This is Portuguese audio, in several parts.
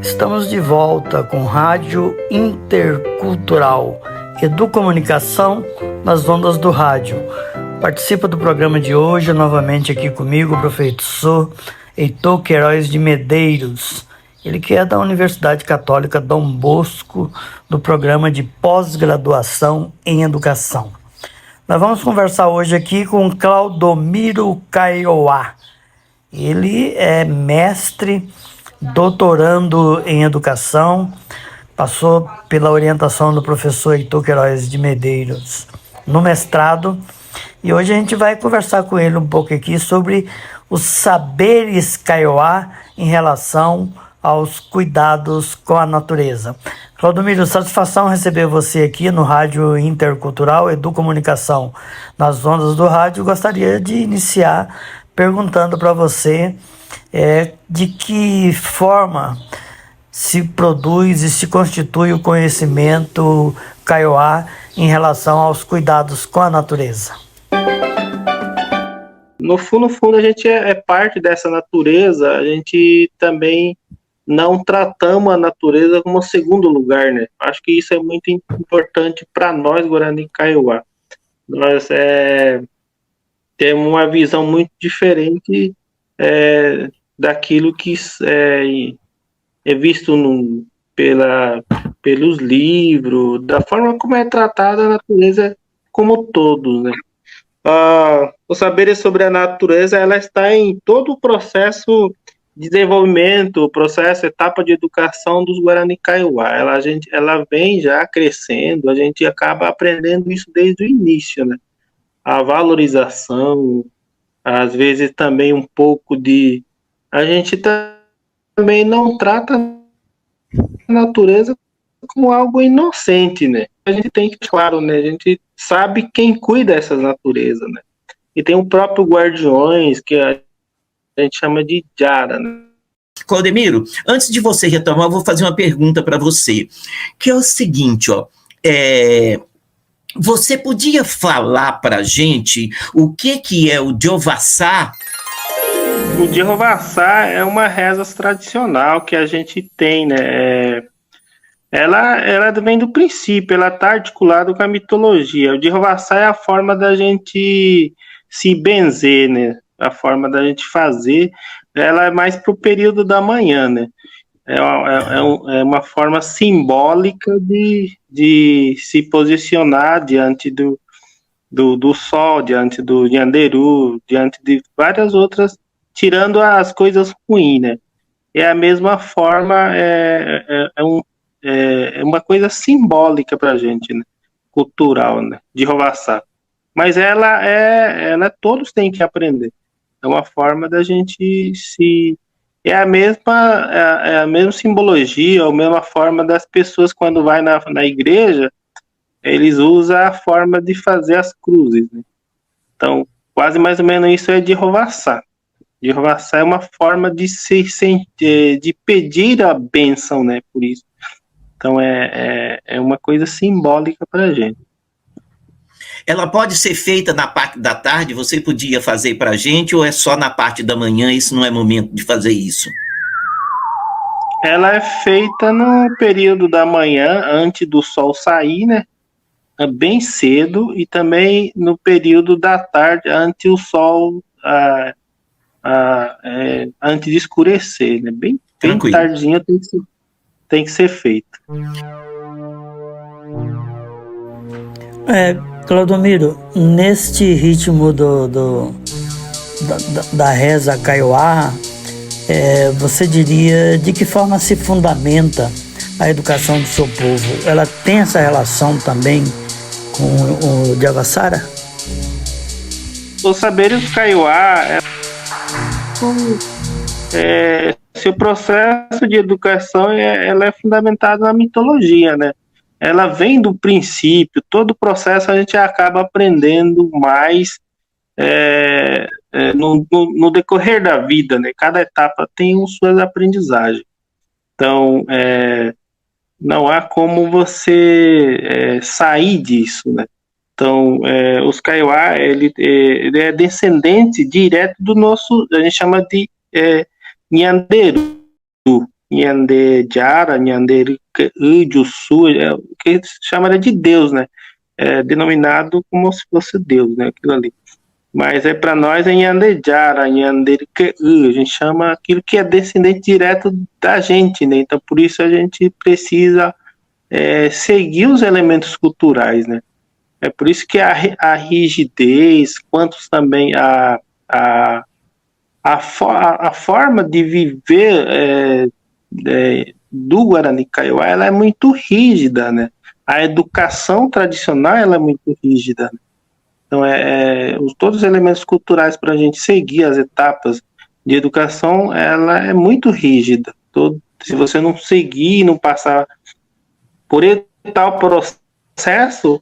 Estamos de volta com Rádio Intercultural, Educomunicação nas ondas do rádio. Participa do programa de hoje, novamente aqui comigo, o professor Heitor Queiroz de Medeiros. Ele que é da Universidade Católica Dom Bosco, do programa de pós-graduação em educação. Nós vamos conversar hoje aqui com Claudomiro Kaiowá. Ele é mestre, doutorando em educação, passou pela orientação do professor Heitor Queiroz de Medeiros no mestrado, e hoje a gente vai conversar com ele um pouco aqui sobre os saberes Kaiowá em relação aos cuidados com a natureza. Claudomiro, satisfação receber você aqui no Rádio Intercultural Educomunicação nas ondas do rádio. Gostaria de iniciar perguntando para você de que forma se produz e se constitui o conhecimento Kaiowá em relação aos cuidados com a natureza. No fundo, a gente é parte dessa natureza. A gente também não tratamos a natureza como segundo lugar, né? Acho que isso é muito importante para nós, Guarani Kaiowá. Nós temos uma visão muito diferente daquilo que é visto pelos livros, da forma como é tratada a natureza como todos, né? Os saberes sobre a natureza, ela está em todo o processo de desenvolvimento, o processo, etapa de educação dos Guarani Kaiowá. Ela vem já crescendo, a gente acaba aprendendo isso desde o início, né? A valorização, às vezes também um pouco de... A gente também não trata a natureza como algo inocente, né? A gente tem que, claro, né? A gente sabe quem cuida dessas naturezas, né? E tem o próprio Guardiões, que a gente chama de Jara, né? Claudemiro, antes de você retomar, eu vou fazer uma pergunta para você, que é o seguinte, você podia falar para a gente o que é o Diovassá? O Diovassá é uma reza tradicional que a gente tem, né? Ela vem do princípio, ela está articulada com a mitologia. O Diovassá é a forma da gente se benzer, né? A forma da gente fazer. Ela é mais para o período da manhã, né? É uma forma simbólica de se posicionar diante do sol, diante do Nyanderu, diante de várias outras, tirando as coisas ruins, né? É a mesma forma, é uma coisa simbólica para a gente, né? Cultural, né? De Rovassá. Mas ela todos têm que aprender. É uma forma da gente se... É a mesma simbologia, a mesma forma das pessoas quando vai na igreja, eles usam a forma de fazer as cruzes, né? Então, quase mais ou menos isso é de Rovassá. De Rovassá é uma forma de pedir a bênção, né? Por isso. Então, é uma coisa simbólica para a gente. Ela pode ser feita na parte da tarde, você podia fazer para a gente, ou é só na parte da manhã, isso não é momento de fazer isso? Ela é feita no período da manhã, antes do sol sair, né? Bem cedo, e também no período da tarde, antes o sol, antes de escurecer, né? Bem tardinho tem que ser feito. Claudomiro, neste ritmo da reza Kaiowá, você diria de que forma se fundamenta a educação do seu povo? Ela tem essa relação também com o Diovassá? Os saberes Kaiowá seu processo de educação ela é fundamentado na mitologia, né? Ela vem do princípio, todo o processo a gente acaba aprendendo mais no decorrer da vida, né? Cada etapa tem suas aprendizagens. Então, não há como você sair disso, né? Então, os Kaiowá, ele é descendente direto do nosso, a gente chama de Nyanderu. Nhandejara, Nhandericujussu, o que se chama de Deus, né? É denominado como se fosse Deus, né? Aquilo ali. Mas para nós é Nhandejara, Nhandericujussu, a gente chama aquilo que é descendente direto da gente, né? Então por isso a gente precisa seguir os elementos culturais, né? É por isso que a rigidez, quantos também a forma de viver do Guarani Kaiowá, ela é muito rígida, né? A educação tradicional, ela é muito rígida, né? Então, todos os elementos culturais para a gente seguir as etapas de educação, ela é muito rígida. Se você não seguir, não passar por tal processo,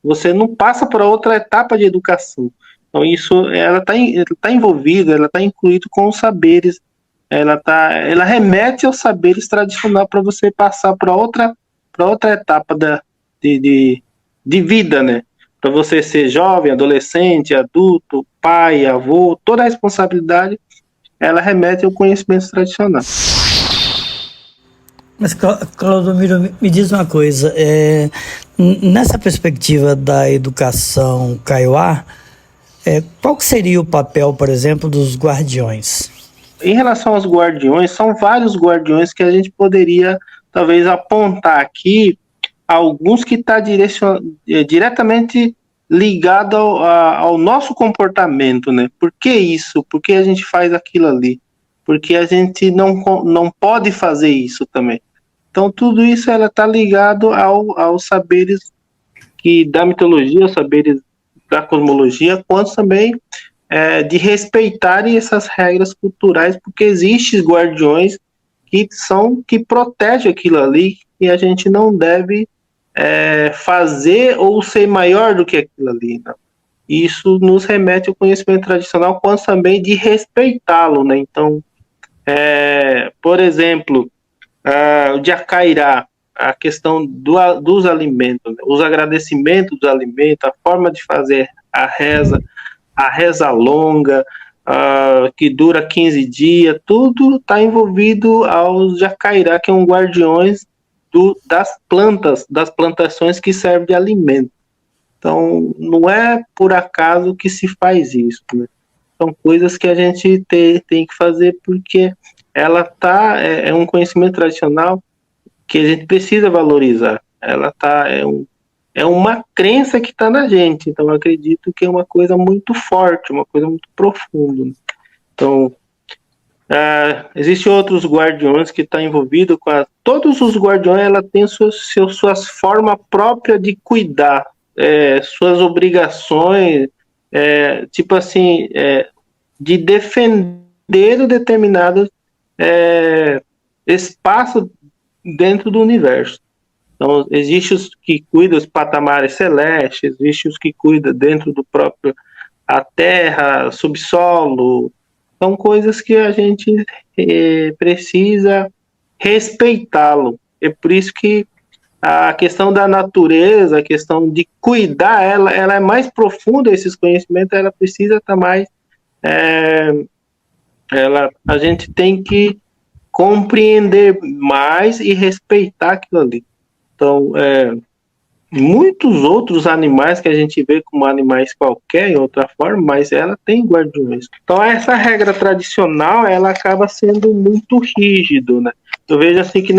você não passa para outra etapa de educação. Então, isso, ela tá envolvida, ela está incluída com os saberes, ela remete aos saberes tradicionais para você passar para outra etapa de vida, né? Para você ser jovem, adolescente, adulto, pai, avô, toda a responsabilidade, ela remete ao conhecimento tradicional. Mas, Claudomiro, me diz uma coisa, nessa perspectiva da educação kaiowá, qual que seria o papel, por exemplo, dos guardiões? Em relação aos guardiões, são vários guardiões que a gente poderia, talvez, apontar aqui, alguns que estão diretamente ligados ao nosso comportamento, né? Por que isso? Por que a gente faz aquilo ali? Porque a gente não pode fazer isso também. Então, tudo isso está ligado aos saberes da mitologia, aos saberes da cosmologia, quanto também de respeitarem essas regras culturais, porque existem guardiões que protegem aquilo ali e a gente não deve fazer ou ser maior do que aquilo ali, né? Isso nos remete ao conhecimento tradicional, quanto também de respeitá-lo, né? Então, por exemplo, o Jacairá, a questão dos alimentos, né? Os agradecimentos dos alimentos, a forma de fazer a reza longa, que dura 15 dias, tudo está envolvido aos Jacairá, que são guardiões das plantações que servem de alimento. Então, não é por acaso que se faz isso, né? São coisas que a gente tem que fazer porque é um conhecimento tradicional que a gente precisa valorizar. É uma crença que está na gente. Então, eu acredito que é uma coisa muito forte, uma coisa muito profunda, né? Então, existem outros guardiões que estão envolvidos com todos os guardiões, ela tem suas formas próprias de cuidar, suas obrigações, tipo assim, de defender determinado espaço dentro do universo. Então, existem os que cuidam dos patamares celestes, existem os que cuidam dentro do próprio a terra, subsolo. São coisas que a gente precisa respeitá-lo. É por isso que a questão da natureza, a questão de cuidar, ela é mais profunda, esses conhecimentos, ela precisa estar mais... a gente tem que compreender mais e respeitar aquilo ali. Então, muitos outros animais que a gente vê como animais qualquer, em outra forma, mas ela tem guardiões. Então, essa regra tradicional, ela acaba sendo muito rígido, né? Eu vejo assim que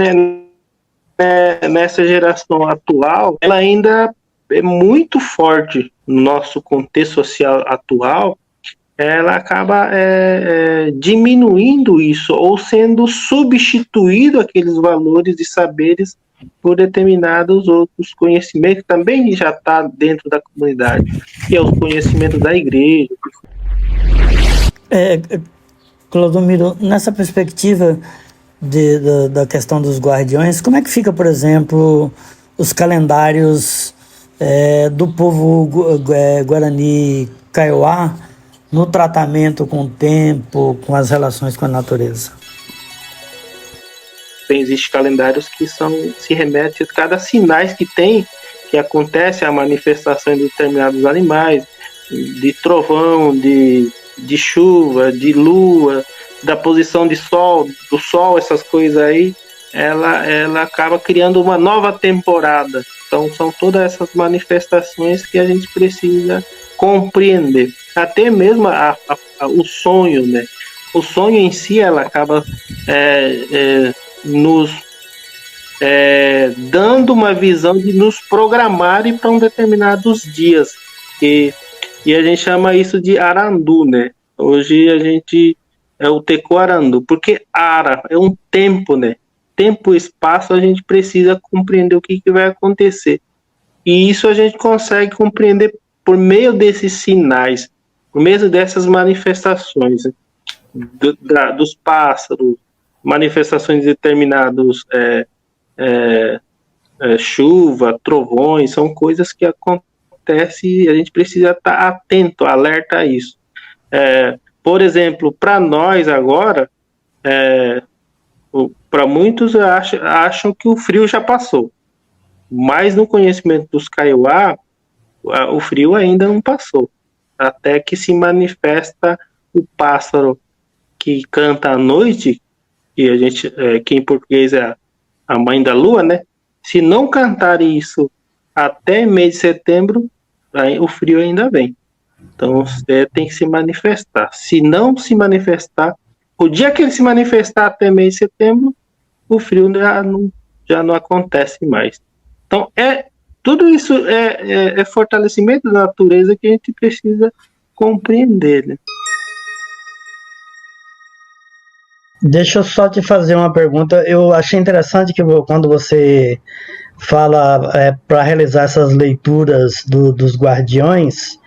nessa geração atual, ela ainda é muito forte no nosso contexto social atual, ela acaba diminuindo isso, ou sendo substituído aqueles valores e saberes por determinados outros conhecimentos que também já está dentro da comunidade, que é os conhecimentos da igreja. Claudomiro, nessa perspectiva da questão dos guardiões, como é que fica, por exemplo, os calendários do povo Guarani Kaiowá no tratamento com o tempo, com as relações com a natureza? Existem calendários que se remetem a cada sinais que acontece a manifestação de determinados animais, de trovão, de chuva, de lua. da posição de sol, do sol, essas coisas aí, ela acaba criando uma nova temporada. Então são todas essas manifestações que a gente precisa compreender. Até mesmo o sonho, né? O sonho em si, ela acaba nos dando uma visão de nos programarem para um determinados dias. E a gente chama isso de arandu, né? Hoje a gente é o teco arandu, porque ara é um tempo, né? Tempo e espaço, a gente precisa compreender o que vai acontecer. E isso a gente consegue compreender por meio desses sinais, por meio dessas manifestações, né? Dos pássaros, manifestações de determinados chuva, trovões, são coisas que acontecem e a gente precisa estar atento, alerta a isso. Por exemplo, para nós agora, para muitos acham que o frio já passou, mas no conhecimento dos Kaiowá, o frio ainda não passou, até que se manifesta o pássaro que canta à noite, que em português é a mãe da lua, né? Se não cantar isso até mês de setembro, aí o frio ainda vem. Então tem que se manifestar. Se não se manifestar, o dia que ele se manifestar até mês de setembro, o frio já não acontece mais. Então tudo isso é fortalecimento da natureza que a gente precisa compreender, né? Deixa eu só te fazer uma pergunta. Eu achei interessante que quando você fala para realizar essas leituras dos guardiões,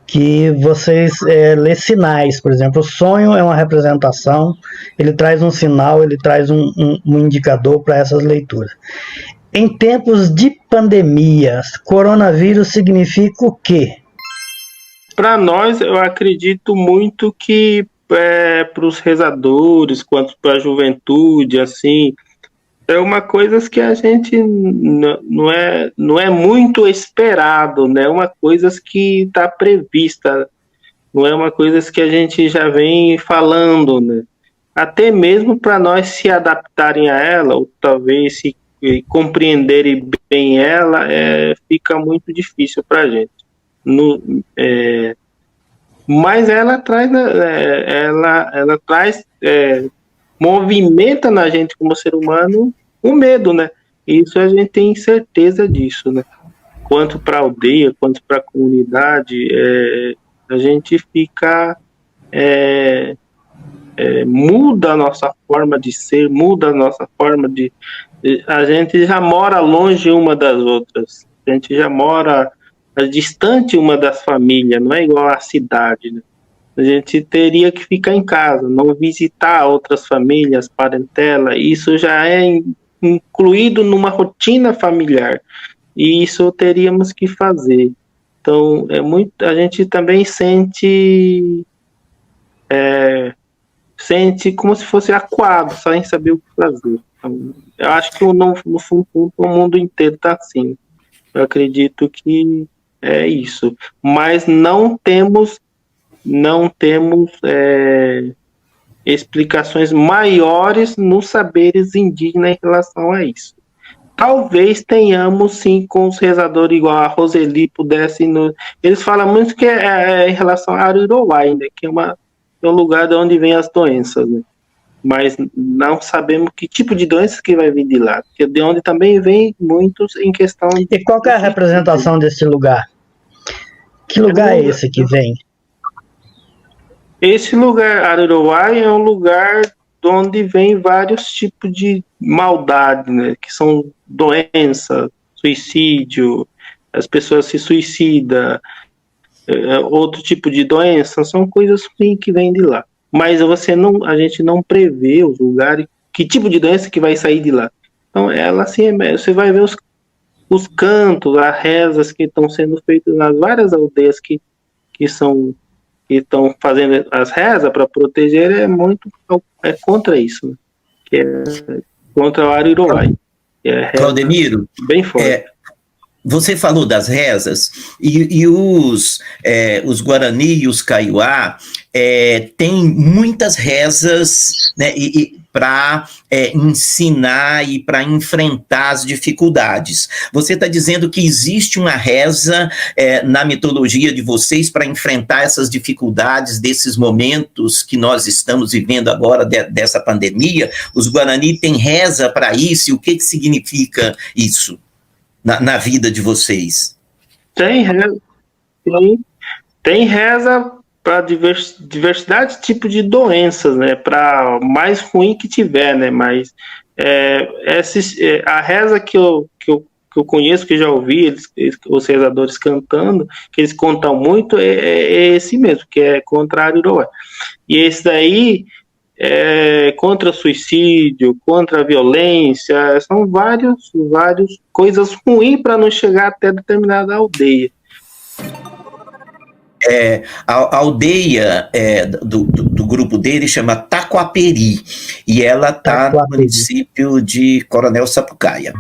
que vocês lê sinais. Por exemplo, o sonho é uma representação, ele traz um sinal, ele traz um indicador para essas leituras. Em tempos de pandemia, coronavírus significa o quê? Para nós, eu acredito muito que para os rezadores, quanto para a juventude, assim, é uma coisa que a gente não é muito esperado, né? É uma coisa que está prevista, não é uma coisa que a gente já vem falando, né? Até mesmo para nós se adaptarem a ela, ou talvez se compreenderem bem ela, fica muito difícil para a gente. Mas ela traz, movimenta na gente como ser humano o medo, né? Isso a gente tem certeza disso, né? Quanto para a aldeia, quanto para a comunidade, a gente fica muda a nossa forma de ser, muda a nossa forma de... A gente já mora longe uma das outras, a gente já mora distante uma das famílias, não é igual à cidade, né? A gente teria que ficar em casa, não visitar outras famílias, parentela, isso já é incluído numa rotina familiar, e isso teríamos que fazer. Então, a gente também sente como se fosse acuado, sem saber o que fazer. Então, eu acho que no fundo o mundo inteiro está assim. Eu acredito que é isso. Mas não temos explicações maiores nos saberes indígenas em relação a isso. Talvez tenhamos, sim, com os rezadores, igual a Roseli pudesse... Eles falam muito que é em relação a Arurowai, né, que é um lugar de onde vêm as doenças, né? Mas não sabemos que tipo de doenças que vai vir de lá, porque de onde também vem muitos em questão de... E qual que é a representação desse lugar? Que lugar é esse que vem? Esse lugar, Arurowai, é um lugar de onde vem vários tipos de maldade, né? Que são doença, suicídio, as pessoas se suicidam, outro tipo de doença, são coisas que vêm de lá. Mas a gente não prevê os lugares, que tipo de doença que vai sair de lá. Então, ela assim, você vai ver os cantos, as rezas que estão sendo feitas nas várias aldeias que estão fazendo as rezas para proteger, é contra isso, né? Que é contra o Arurowai. Claudemiro, bem forte. Você falou das rezas, e os Guarani e os Kaiowá têm muitas rezas, né, para ensinar e para enfrentar as dificuldades. Você está dizendo que existe uma reza na mitologia de vocês para enfrentar essas dificuldades desses momentos que nós estamos vivendo agora, dessa pandemia? Os Guarani têm reza para isso, e o que significa isso na vida de vocês? Tem reza, tem reza para diversidade de tipos de doenças, né? Para mais ruim que tiver, né? Mas a reza que eu conheço, que já ouvi os rezadores cantando, que eles contam muito, é esse mesmo, que é contra a Ariroé. E esse daí contra o suicídio, contra a violência, são várias coisas ruins para não chegar até determinada aldeia. A aldeia do grupo dele chama Taquaperi, e ela está no município de Coronel Sapucaia.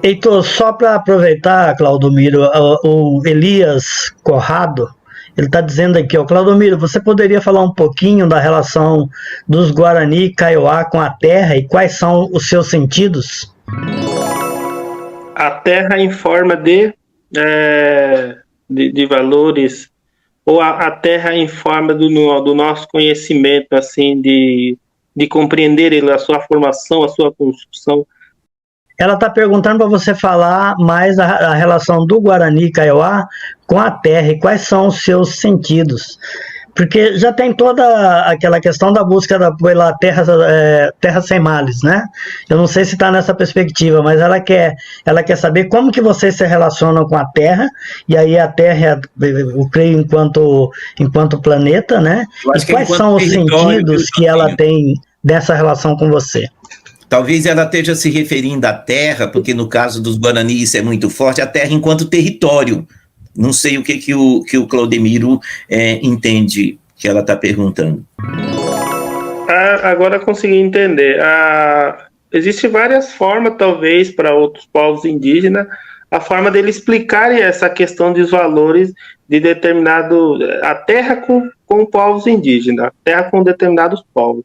Heitor, só para aproveitar, Claudomiro, o Elias Corrado, ele está dizendo aqui, Claudomiro, você poderia falar um pouquinho da relação dos Guarani e Kaiowá com a terra e quais são os seus sentidos? A terra em forma de valores, ou a terra em forma do nosso conhecimento, assim, de compreender a sua formação, a sua construção. Ela está perguntando para você falar mais a relação do Guarani e Kaiowá com a terra e quais são os seus sentidos. Porque já tem toda aquela questão da busca pela terra sem males, né? Eu não sei se está nessa perspectiva, mas ela quer saber como que vocês se relacionam com a terra, e aí a terra, eu creio, enquanto planeta, né? E quais são os sentidos que ela tem dessa relação com você? Talvez ela esteja se referindo à terra, porque no caso dos Guarani isso é muito forte, a terra enquanto território. Não sei o que o Claudemiro entende que ela está perguntando. Agora consegui entender. Existem várias formas, talvez, para outros povos indígenas, a forma dele explicarem essa questão dos valores de determinado... A terra com povos indígenas, a terra com determinados povos.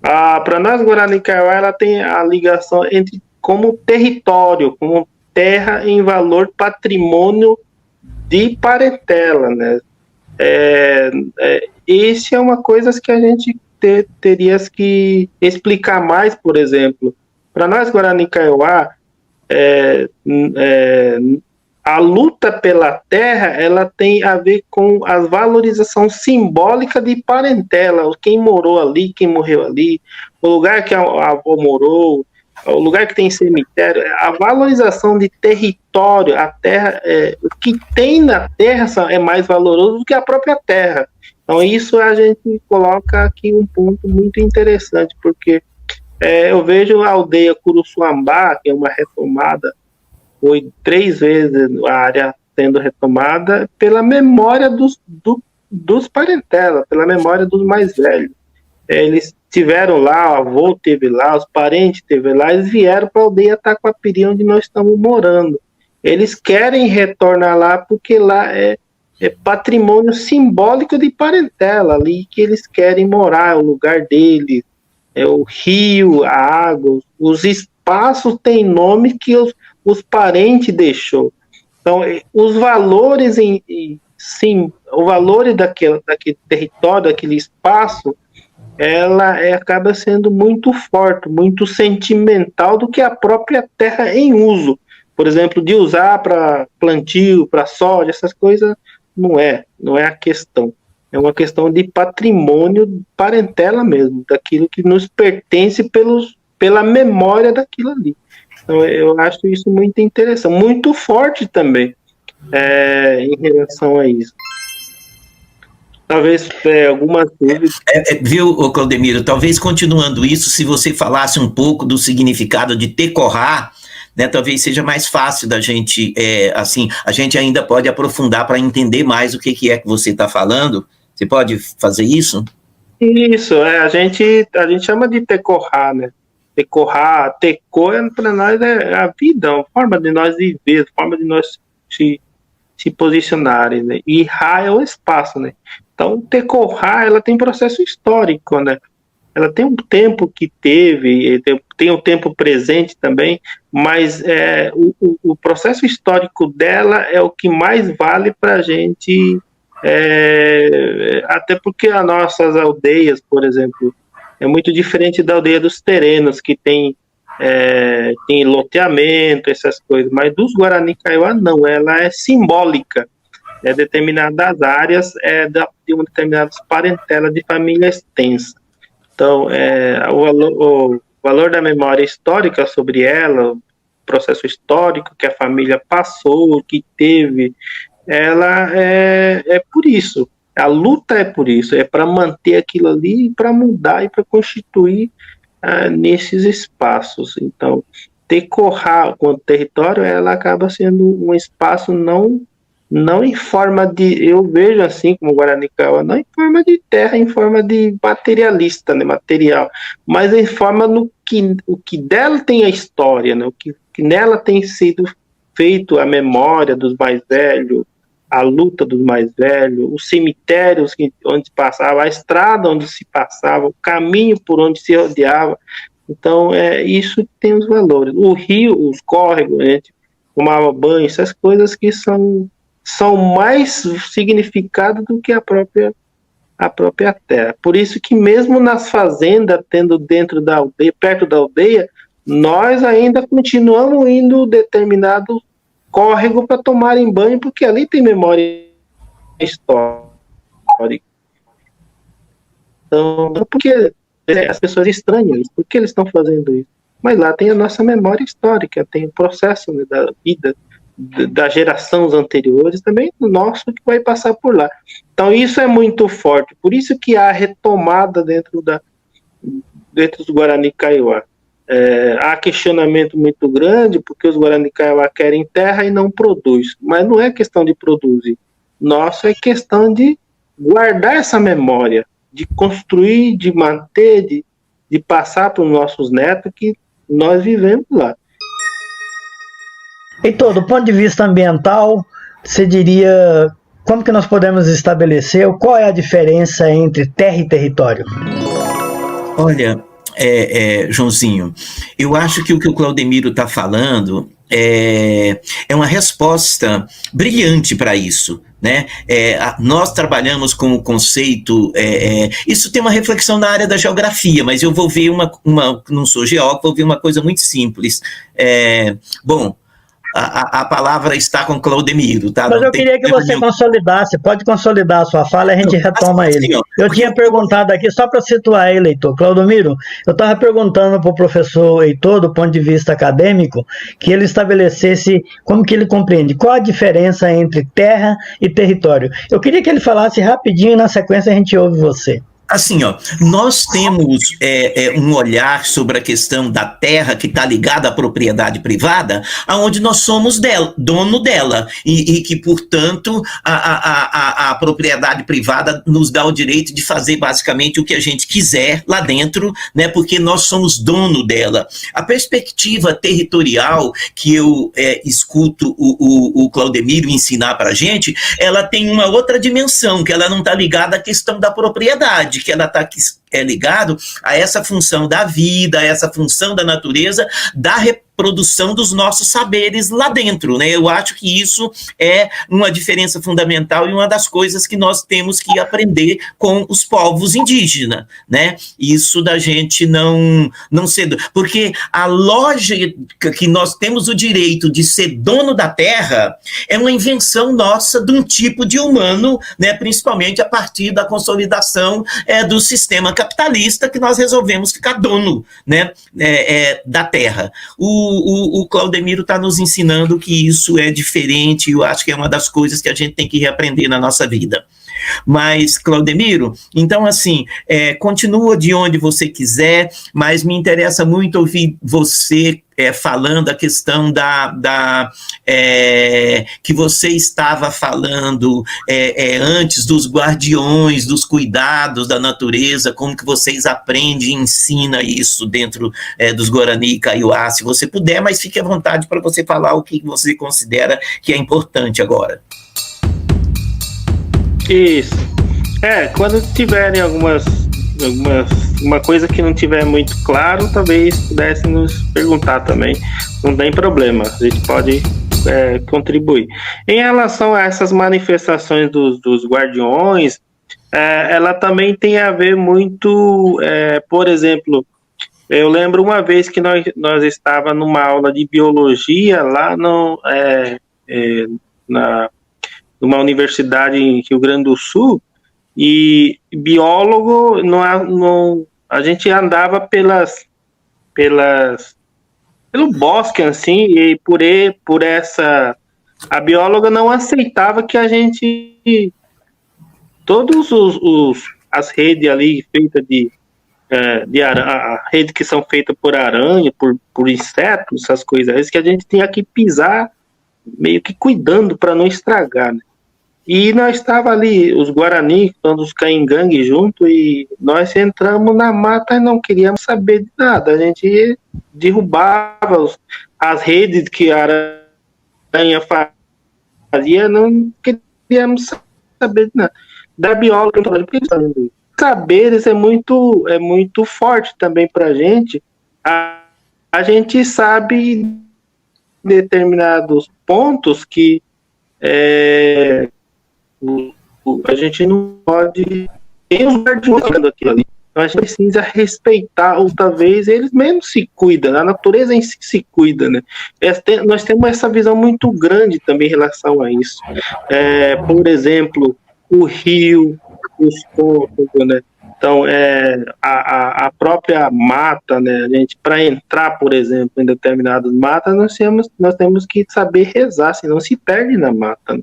Para nós, Guarani e Kaiowá, ela tem a ligação entre como território, como terra em valor patrimônio de parentela, né? Isso é uma coisa que a gente teria que explicar mais, por exemplo. Para nós, Guarani e Kaiowá, a luta pela terra, ela tem a ver com a valorização simbólica de parentela, quem morou ali, quem morreu ali, o lugar que a avó morou, o lugar que tem cemitério, a valorização de território, a terra, o que tem na terra é mais valoroso do que a própria terra. Então isso a gente coloca aqui um ponto muito interessante, porque eu vejo a aldeia Curuçuambá, que é uma retomada, foi 3 vezes a área sendo retomada pela memória dos parentelas, pela memória dos mais velhos. Eles tiveram lá, o avô teve lá, os parentes teve lá, eles vieram para a aldeia Taquaperi, onde nós estamos morando. Eles querem retornar lá porque lá é patrimônio simbólico de parentela, ali que eles querem morar, o lugar deles, o rio, a água, os espaços têm nome que os parentes deixou. Então, os valores o valor daquele território, daquele espaço, ela acaba sendo muito forte, muito sentimental do que a própria terra em uso. Por exemplo, de usar para plantio, para soja, essas coisas, não é a questão. É uma questão de patrimônio parentela mesmo, daquilo que nos pertence pela memória daquilo ali. Então, eu acho isso muito interessante, muito forte também em relação a isso. Talvez algumas dúvidas. Viu, Claudemiro, talvez continuando isso, se você falasse um pouco do significado de tecorrá, né, talvez seja mais fácil da gente, a gente ainda pode aprofundar para entender mais o que é que você está falando. Você pode fazer isso? Isso, a gente chama de tecorrá, né? Tecorá, Tecô, para nós é a vida, a forma de nós viver, a forma de nós se posicionarem, né? E Ra é o espaço, né? Então, Tecorá, ela tem processo histórico, né? Ela tem um tempo que teve, tem um tempo presente também, mas o processo histórico dela é o que mais vale para a gente, até porque as nossas aldeias, por exemplo, é muito diferente da aldeia dos terenos, que tem loteamento, essas coisas, mas dos Guarani Kaiowá não, ela é simbólica, determinadas áreas de uma determinada parentela de família extensa. Então, o valor da memória histórica sobre ela, o processo histórico que a família passou, que teve, ela é por isso. A luta é por isso, é para manter aquilo ali, para mudar e para constituir nesses espaços. Então, Tecorá, quanto território, ela acaba sendo um espaço não em forma de, eu vejo assim como Guarani Kaiowá, não em forma de terra, em forma de materialista, né, material, mas em forma o que dela tem a história, né, o que nela tem sido feito, a memória dos mais velhos, a luta dos mais velhos, os cemitérios onde se passava, a estrada onde se passava, o caminho por onde se rodeava. Então, isso tem os valores. O rio, os córregos, a gente tomava banho, essas coisas que são mais significado do que a própria terra. Por isso que mesmo nas fazendas, tendo dentro da aldeia, perto da aldeia, nós ainda continuamos indo determinado córrego para tomarem banho, porque ali tem memória histórica. Então, porque as pessoas estranham isso, por que eles estão fazendo isso? Mas lá tem a nossa memória histórica, tem o processo, né, da vida das gerações anteriores, também o nosso que vai passar por lá. Então isso é muito forte, por isso que há retomada dentro dos Guarani Kaiowá. Há questionamento muito grande, porque os Guarani Kaiowá querem terra e não produz, mas não é questão de produzir, nosso é questão de guardar essa memória, de construir, de manter, de passar para os nossos netos que nós vivemos lá. Heitor, do ponto de vista ambiental, você diria como que nós podemos estabelecer, qual é a diferença entre terra e território? Olha, Joãozinho, eu acho que o Claudemiro está falando é uma resposta brilhante para isso. Né? Nós trabalhamos com o conceito, isso tem uma reflexão na área da geografia, mas eu vou ver não sou geógrafo, vou ver uma coisa muito simples. Bom, a palavra está com Claudemiro, tá? Mas eu queria que você consolidasse, pode consolidar a sua fala, a gente retoma ele. Eu tinha perguntado aqui, só para situar ele, Heitor. Claudemiro, eu estava perguntando para o professor Heitor, do ponto de vista acadêmico, que ele estabelecesse como que ele compreende, qual a diferença entre terra e território. Eu queria que ele falasse rapidinho e na sequência a gente ouve você. Assim, nós temos um olhar sobre a questão da terra que está ligada à propriedade privada, onde nós somos dono dela, e que, portanto, a propriedade privada nos dá o direito de fazer basicamente o que a gente quiser lá dentro, né, porque nós somos dono dela. A perspectiva territorial que eu escuto o Claudemiro ensinar para a gente, ela tem uma outra dimensão, que ela não está ligada à questão da propriedade, que ela está ligado a essa função da vida, a essa função da natureza, da reprodução dos nossos saberes lá dentro, né? Eu acho que isso é uma diferença fundamental e uma das coisas que nós temos que aprender com os povos indígenas, né? Isso da gente não ser... Porque a lógica que nós temos o direito de ser dono da terra é uma invenção nossa de um tipo de humano, né? Principalmente a partir da consolidação do sistema capitalista, que nós resolvemos ficar dono, né, da terra. O Claudemiro está nos ensinando que isso é diferente, eu acho que é uma das coisas que a gente tem que reaprender na nossa vida. Mas, Claudemiro, então, assim, continua de onde você quiser, mas me interessa muito ouvir você falando a questão que você estava falando antes dos guardiões, dos cuidados da natureza, como que vocês aprendem e ensinam isso dentro dos Guarani e Kaiowá, se você puder, mas fique à vontade para você falar o que você considera que é importante agora. Isso. Quando tiverem uma coisa que não tiver muito claro, talvez pudessem nos perguntar também. Não tem problema, a gente pode contribuir. Em relação a essas manifestações dos guardiões, ela também tem a ver muito, por exemplo, eu lembro uma vez que nós estávamos numa aula de biologia lá numa universidade em Rio Grande do Sul, e biólogo, a gente andava pelo bosque, assim, e a bióloga não aceitava que a gente, as redes ali feitas a rede que são feitas por aranha, por insetos, essas coisas, que a gente tinha que pisar meio que cuidando para não estragar, né? E nós estava ali, os Guarani, todos os Caingangue junto, e nós entramos na mata e não queríamos saber de nada. A gente derrubava as redes que a aranha fazia, não queríamos saber de nada. Da bióloga, saberes é muito forte também para a gente. A gente sabe determinados pontos que a gente não pode ter os guardiões aquilo ali. Então a gente precisa respeitar, ou talvez eles mesmos se cuidam, a natureza em si se cuida, né? Nós temos essa visão muito grande também em relação a isso. Por exemplo, o rio, os corpos, né? Então, a própria mata, né? A gente, para entrar, por exemplo, em determinadas matas, nós temos que saber rezar, senão se perde na mata, né?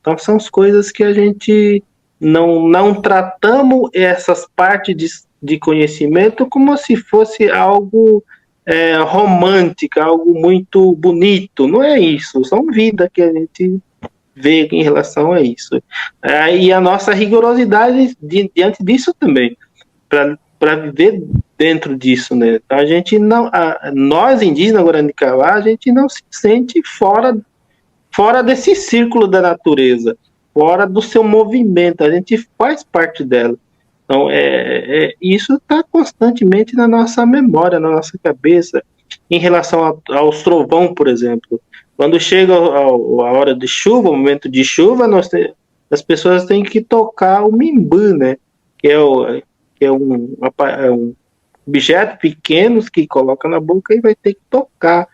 Então, são as coisas que a gente não tratamos essas partes de conhecimento como se fosse algo romântico, algo muito bonito. Não é isso, são vidas que a gente vê em relação a isso. E a nossa rigorosidade diante disso também, para viver dentro disso, né? A gente nós indígenas Guarani Kaiowá, a gente não se sente fora desse círculo da natureza, fora do seu movimento, a gente faz parte dela. Então, isso está constantemente na nossa memória, na nossa cabeça, em relação aos trovão, por exemplo. Quando chega a hora de chuva, o momento de chuva, as pessoas têm que tocar o mimbu, né? Que é um objeto pequeno que coloca na boca e vai ter que tocar.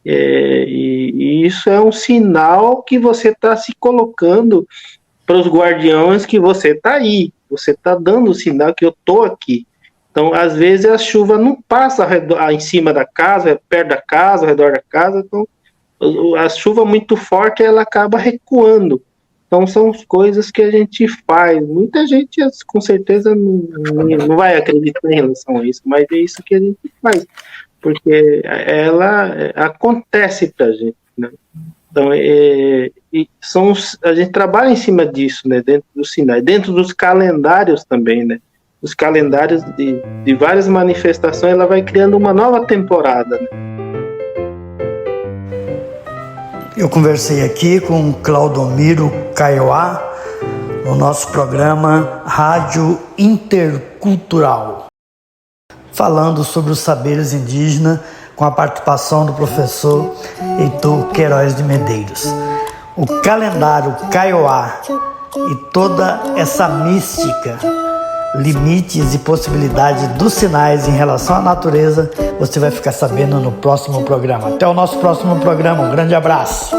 E isso é um sinal que você está se colocando para os guardiões que você está aí. Você está dando o sinal que eu estou aqui. Então, às vezes, a chuva não passa em cima da casa, perto da casa, ao redor da casa. Então, a chuva muito forte, ela acaba recuando. Então, são coisas que a gente faz. Muita gente, com certeza, não vai acreditar em relação a isso, mas é isso que a gente faz, porque ela acontece para a gente, né? Então, a gente trabalha em cima disso, né, dentro dos sinais, dentro dos calendários também, né? Os calendários de várias manifestações, ela vai criando uma nova temporada, né? Eu conversei aqui com Claudomiro Kaiowá, no nosso programa Rádio Intercultural, falando sobre os saberes indígenas, com a participação do professor Heitor Queiroz de Medeiros. O calendário Kaiowá e toda essa mística, limites e possibilidades dos sinais em relação à natureza, você vai ficar sabendo no próximo programa. Até o nosso próximo programa. Um grande abraço.